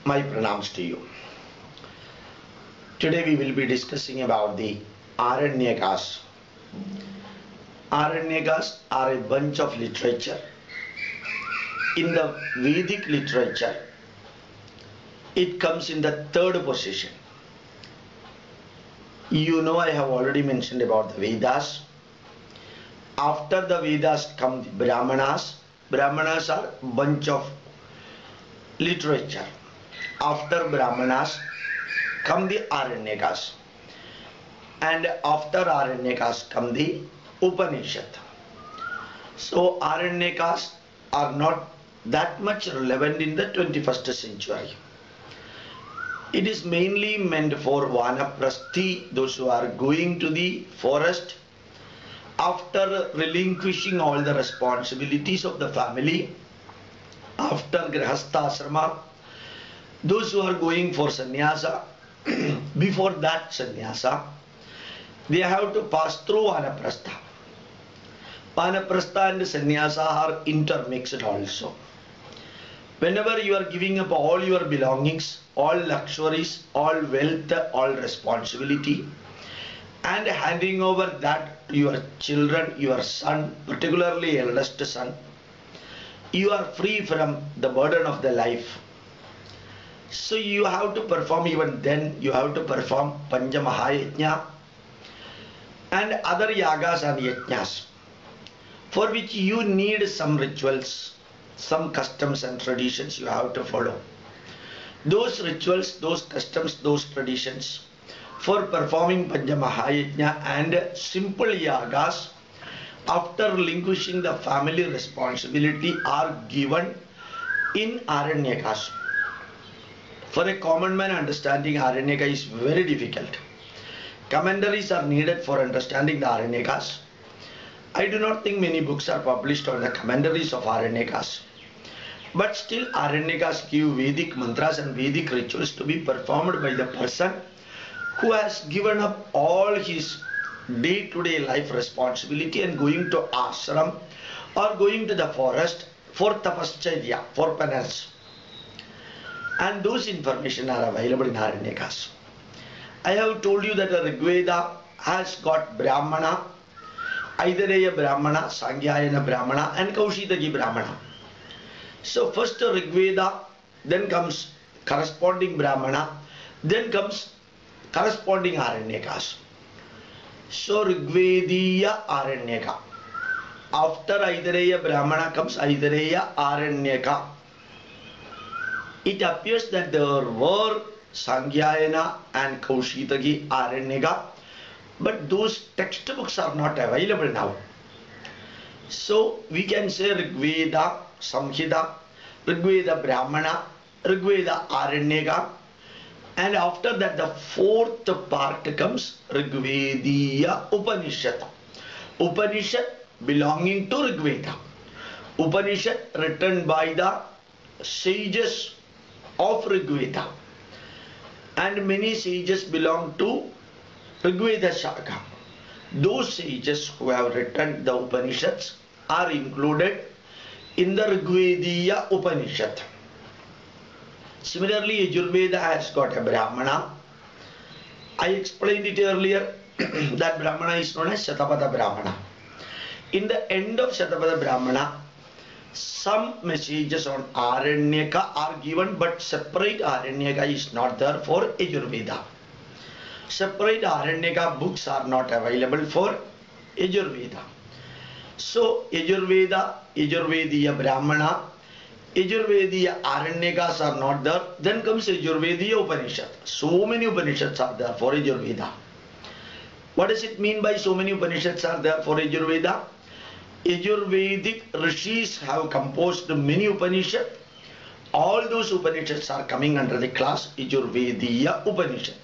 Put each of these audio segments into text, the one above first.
My pranams to you. Today we will be discussing about the Aranyakas. Aranyakas are a bunch of literature. In the Vedic literature, it comes in the third position. You know, I have already mentioned about the Vedas. After the Vedas come the Brahmanas. Brahmanas are bunch of literature. After Brahmanas come the Aranyakas, and after Aranyakas come the Upanishad. So Aranyakas are not that much relevant in the 21st century. It is mainly meant for Vanaprasthi, those who are going to the forest after relinquishing all the responsibilities of the family, after Grihastha, those who are going for sannyasa. Before that sannyasa, they have to pass through Vanaprastha. Vanaprastha and sannyasa are intermixed also. Whenever you are giving up all your belongings, all luxuries, all wealth, all responsibility, and handing over that to your children, your son, particularly eldest son, you are free from the burden of the life. So you have to perform, even then you have to perform Panja Mahayajna and other yagas and yajnas, for which you need some rituals, some customs and traditions you have to follow. Those rituals, those customs, those traditions for performing Panja Mahayajna and simple yagas after relinquishing the family responsibility are given in Aranyakas. For a common man, understanding Aranyaka is very difficult. Commentaries are needed for understanding the Aranyakas. I do not think many books are published on the commentaries of Aranyakas. But still Aranyakas give Vedic mantras and Vedic rituals to be performed by the person who has given up all his day-to-day life responsibility and going to ashram or going to the forest for tapascharya, for penance. And those information are available in Aranyakas. I have told you that a Rigveda has got Brahmana, Aidareya Brahmana, Sangyayana Brahmana and Kaushitaki Brahmana. So first Rigveda, then comes corresponding Brahmana, then comes corresponding Aranyakas. So Rigvediya Aranyaka. After Aidareya Brahmana comes Aidareya Aranyaka. It appears that there were Sangyayana and Kaushitaki Aranyaka, but those textbooks are not available now. So we can say Rigveda Samhita, Rigveda Brahmana, Rigveda Aranyaka, and after that the fourth part comes Rigvediya Upanishad. Upanishad belonging to Rigveda. Upanishad written by the sages of Rigveda, and many sages belong to Rigveda Shaka. Those sages who have written the Upanishads are included in the Rigvediya Upanishad. Similarly, Yajurveda has got a Brahmana. I explained it earlier that Brahmana is known as Shatapada Brahmana. In the end of Shatapada Brahmana, some messages on Aranyaka are given, but separate Aranyaka is not there for Yajurveda. Separate Aranyaka books are not available for Yajurveda. So Yajurveda, Yajurvediya Brahmana, Yajurvediya Aranyakas are not there. Then comes Yajurvediya Upanishad. So many Upanishads are there for Yajurveda. What does it mean by so many Upanishads are there for Yajurveda? Yajurvedic rishis have composed many Upanishads. All those Upanishads are coming under the class Yajurvediya Upanishad.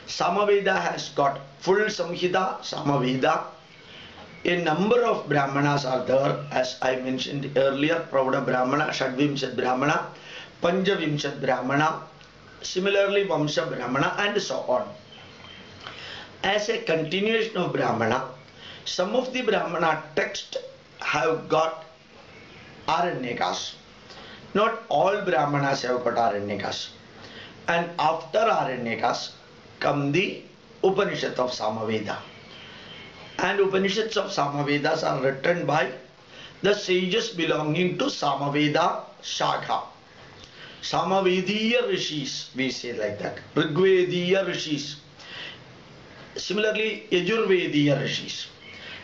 Samaveda has got full Samhita, Samaveda. A number of Brahmanas are there, as I mentioned earlier, Pravada Brahmana, Shadvimsad Brahmana, Panjavimsad Brahmana, similarly Vamsa Brahmana and so on. As a continuation of Brahmana, some of the Brahmana texts have got Aranyakas. Not all Brahmanas have got Aranyakas. And after Aranyakas come the Upanishads of Samaveda. And Upanishads of Samavedas are written by the sages belonging to Samaveda Shakha. Samavediya Rishis, we say like that. Rigvediya Rishis. Similarly, Yajurvediya Rishis.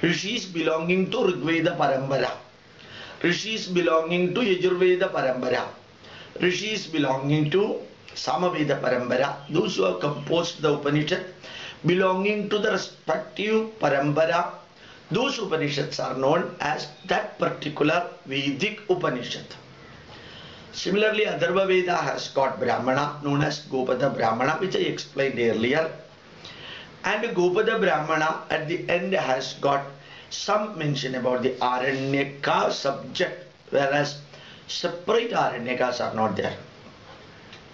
Rishis belonging to Rigveda Parambara. Rishis belonging to Yajurveda Parambara. Rishis belonging to Samaveda Parambara. Those who have composed the Upanishad belonging to the respective Parambara, those Upanishads are known as that particular Vedic Upanishad. Similarly, Atharva Veda has got Brahmana known as Gopada Brahmana, which I explained earlier. And Gopada Brahmana at the end has got some mention about the Aranyaka subject, whereas separate Aranyakas are not there.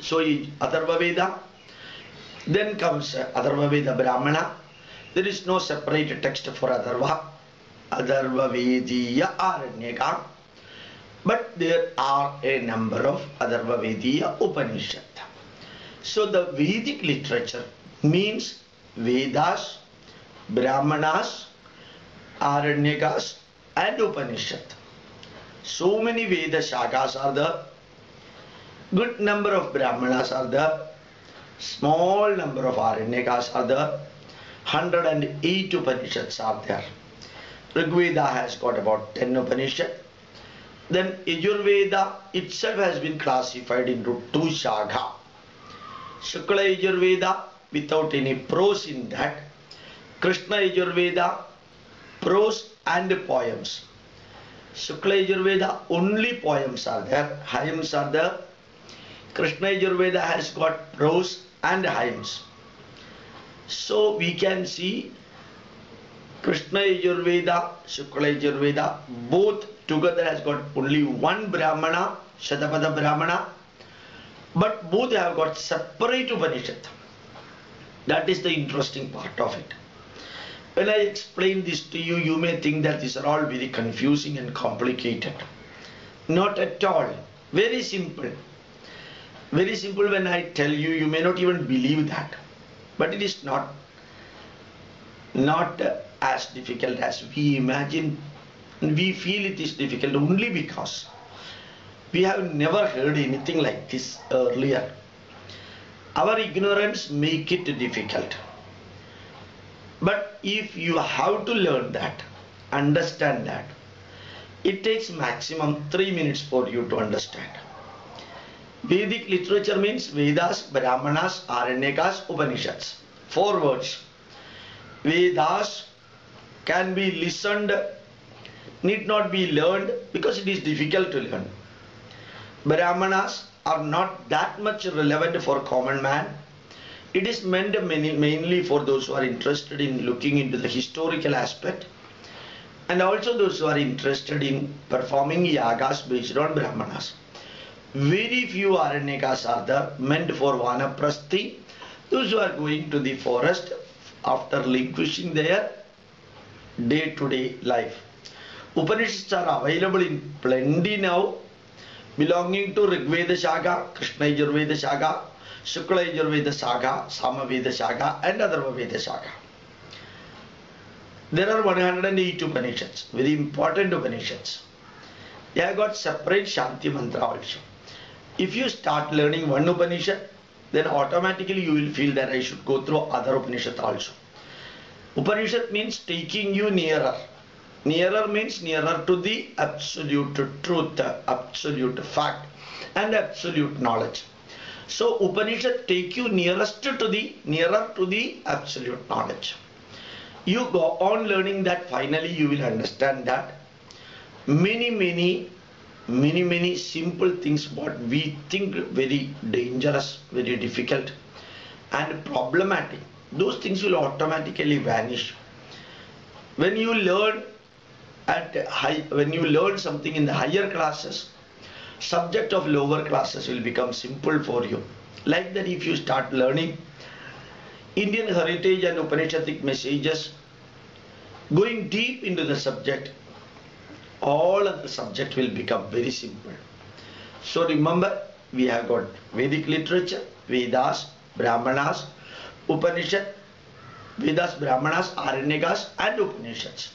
So Atharva Veda, then comes Atharva Veda Brahmana. There is no separate text for Atharva Vediya Aranyaka, but there are a number of Atharva Vediya Upanishad. So the Vedic literature means Vedas, Brahmanas, Aranyakas and Upanishad. So many Veda Shakas are there, good number of Brahmanas are there, small number of Aranyakas are there, 108 Upanishads are there. Rigveda has got about 10 Upanishads. Then Yajurveda itself has been classified into 2 Shakha. Shukla Yajurveda without any prose in that. Krishna Yajurveda, prose and poems. Shukla Yajurveda only poems are there, hymns are there. Krishna Yajurveda has got prose and hymns. So we can see Krishna Yajurveda, Shukla Yajurveda, both together has got only one Brahmana, Shatapada Brahmana, but both have got separate Upanishad. That is the interesting part of it. When I explain this to you, you may think that these are all very confusing and complicated. Not at all. Very simple. Very simple. When I tell you, you may not even believe that. But it is not as difficult as we imagine. We feel it is difficult only because we have never heard anything like this earlier. Our ignorance makes it difficult. But if you have to learn that, understand that, it takes maximum 3 minutes for you to understand. Vedic literature means Vedas, Brahmanas, Aranyakas, Upanishads. 4 words. Vedas can be listened, need not be learned because it is difficult to learn. Brahmanas are not that much relevant for common man. It is meant mainly for those who are interested in looking into the historical aspect, and also those who are interested in performing yagas based on Brahmanas. Very few Aranyakas are there, meant for Vanaprasthi, those who are going to the forest after relinquishing their day-to-day life. Upanishads are available in plenty now, belonging to Rigveda Shaka, Krishna Yajurveda Shaka, Shukla Yajurveda Shaka, Samaveda Shaka and Atharva Veda Shaka. There are 108 Upanishads, very important Upanishads. They have got separate Shanti Mantra also. If you start learning one Upanishad, then automatically you will feel that I should go through other Upanishad also. Upanishad means taking you nearer. Nearer means nearer to the absolute truth, absolute fact and absolute knowledge. So Upanishad take you nearer to the absolute knowledge. You go on learning that, finally you will understand that many simple things what we think very dangerous, very difficult and problematic, those things will automatically vanish. When you learn something in the higher classes, subject of lower classes will become simple for you. Like that, if you start learning Indian heritage and Upanishadic messages, going deep into the subject, all of the subject will become very simple. So remember, we have got Vedic literature, Vedas, Brahmanas, Upanishad, Vedas, Brahmanas, Aranyakas and Upanishads.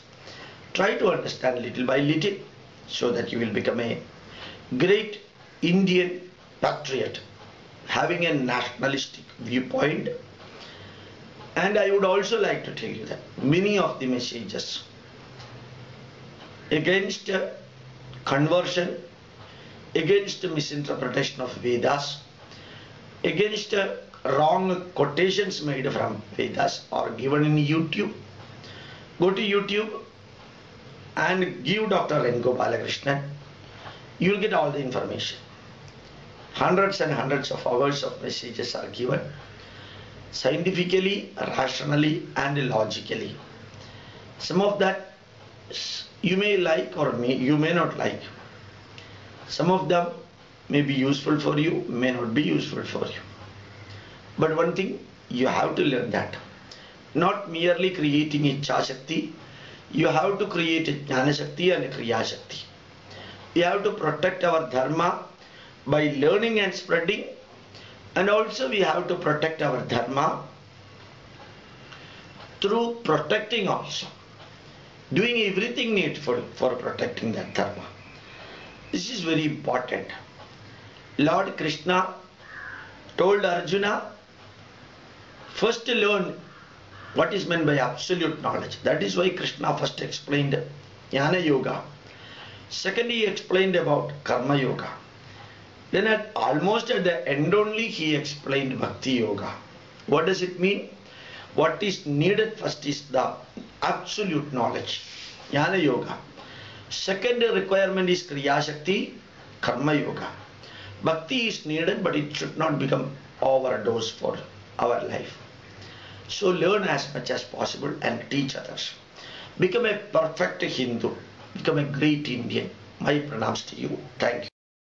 Try to understand little by little so that you will become a great Indian patriot having a nationalistic viewpoint. And I would also like to tell you that many of the messages against conversion, against misinterpretation of Vedas, against wrong quotations made from Vedas are given in YouTube. Go to YouTube and give Dr. N Gopalakrishnan. You will get all the information. Hundreds and hundreds of hours of messages are given scientifically, rationally and logically. Some of that you may like or you may not like. Some of them may be useful for you, may not be useful for you. But one thing, you have to learn that. Not merely creating Ichha Shakti, you have to create a Jnana Shakti and a Kriya Shakti. We have to protect our dharma by learning and spreading, and also we have to protect our dharma through protecting also. Doing everything needful for protecting that dharma. This is very important. Lord Krishna told Arjuna, first learn what is meant by absolute knowledge. That is why Krishna first explained Jnana Yoga. Second, he explained about Karma Yoga. Then almost at the end only he explained Bhakti Yoga. What does it mean? What is needed first is the absolute knowledge, Jnana Yoga. Second requirement is Kriya Shakti, Karma Yoga. Bhakti is needed, but it should not become overdose for our life. So learn as much as possible and teach others. Become a perfect Hindu. Become a great Indian. My pranams to you. Thank you.